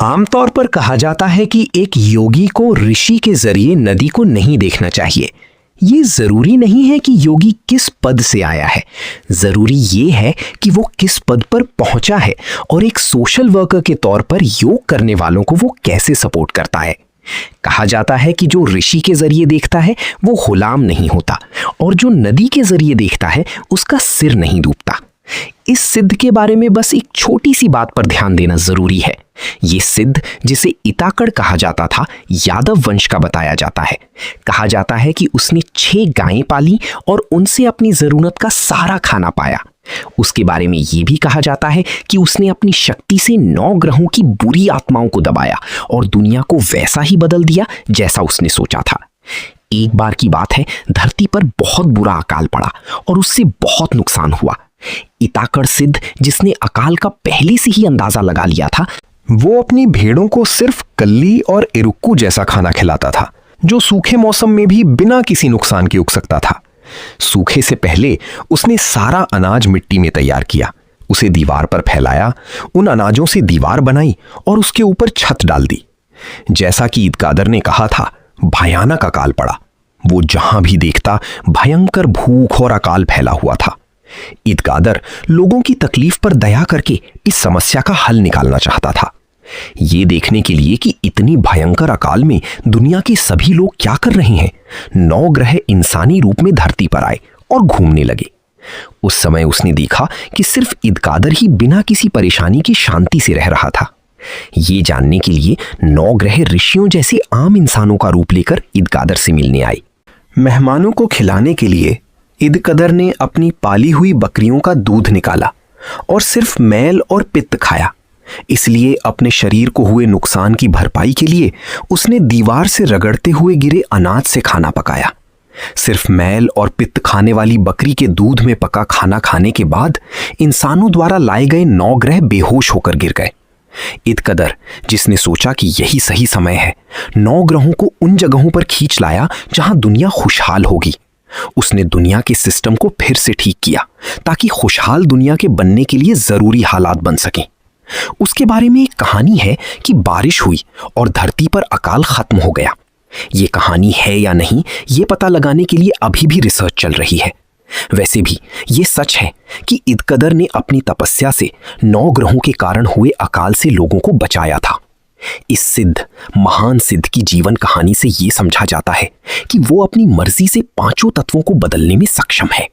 आमतौर पर कहा जाता है कि एक योगी को ऋषि के जरिए नदी को नहीं देखना चाहिए। ये जरूरी नहीं है कि योगी किस पद से आया है, जरूरी ये है कि वो किस पद पर पहुंचा है और एक सोशल वर्कर के तौर पर योग करने वालों को वो कैसे सपोर्ट करता है। कहा जाता है कि जो ऋषि के जरिए देखता है वो गुलाम नहीं होता और जो नदी के जरिए देखता है उसका सिर नहीं डूबता। इस सिद्ध के बारे में बस एक छोटी सी बात पर ध्यान देना जरूरी है। ये सिद्ध, जिसे इताकड़ कहा जाता था, यादव वंश का बताया जाता है। कहा जाता है कि उसने 6 गायें पाली और उनसे अपनी जरूरत का सारा खाना पाया। उसके बारे में ये भी कहा जाता है कि उसने अपनी शक्ति से 9 ग्रहों की बुरी आत्माओं को दबाया और दुनिया को वैसा ही बदल दिया जैसा उसने सोचा था। एक बार की बात है, धरती पर बहुत बुरा अकाल पड़ा और उससे बहुत नुकसान हुआ। इताकड़ सिद्ध, जिसने अकाल का पहले से ही अंदाजा लगा लिया था, वो अपनी भेड़ों को सिर्फ कल्ली और इरुक्कू जैसा खाना खिलाता था, जो सूखे मौसम में भी बिना किसी नुकसान के उग सकता था। सूखे से पहले उसने सारा अनाज मिट्टी में तैयार किया, उसे दीवार पर फैलाया, उन अनाजों से दीवार बनाई और उसके ऊपर छत डाल दी। जैसा कि ईदकादर ने कहा था, भयानक अकाल पड़ा। वो जहां भी देखता भयंकर भूख और अकाल फैला हुआ था। ईदकादर लोगों की तकलीफ पर दया करके इस समस्या का हल निकालना चाहता था, ये देखने के लिए कि इतनी भयंकर अकाल में दुनिया के सभी लोग क्या कर रहे हैं। 9 ग्रह इंसानी रूप में धरती पर आए और घूमने लगे। उस समय उसने देखा कि सिर्फ ईदकादर ही बिना किसी परेशानी की शांति से रह रहा था। ये जानने के लिए 9 ग्रह ऋषियों जैसे आम इंसानों का रूप लेकर ईदकादर से मिलने आए। मेहमानों को खिलाने के लिए ईदकादर ने अपनी पाली हुई बकरियों का दूध निकाला और सिर्फ मैल और पित्त खाया। इसलिए अपने शरीर को हुए नुकसान की भरपाई के लिए उसने दीवार से रगड़ते हुए गिरे अनाज से खाना पकाया। सिर्फ मैल और पित्त खाने वाली बकरी के दूध में पका खाना खाने के बाद इंसानों द्वारा लाए गए 9 ग्रह बेहोश होकर गिर गए। ईदकादर, जिसने सोचा कि यही सही समय है, 9 ग्रहों को उन जगहों पर खींच लाया जहां दुनिया खुशहाल होगी। उसने दुनिया के सिस्टम को फिर से ठीक किया ताकि खुशहाल दुनिया के बनने के लिए जरूरी हालात बन सकें। उसके बारे में एक कहानी है कि बारिश हुई और धरती पर अकाल खत्म हो गया। ये कहानी है या नहीं, ये पता लगाने के लिए अभी भी रिसर्च चल रही है। वैसे भी ये सच है कि ईदकादर ने अपनी तपस्या से 9 ग्रहों के कारण हुए अकाल से लोगों को बचाया था। इस सिद्ध, महान सिद्ध की जीवन कहानी से ये समझा जाता है कि वो अपनी मर्जी से 5 तत्वों को बदलने में सक्षम है।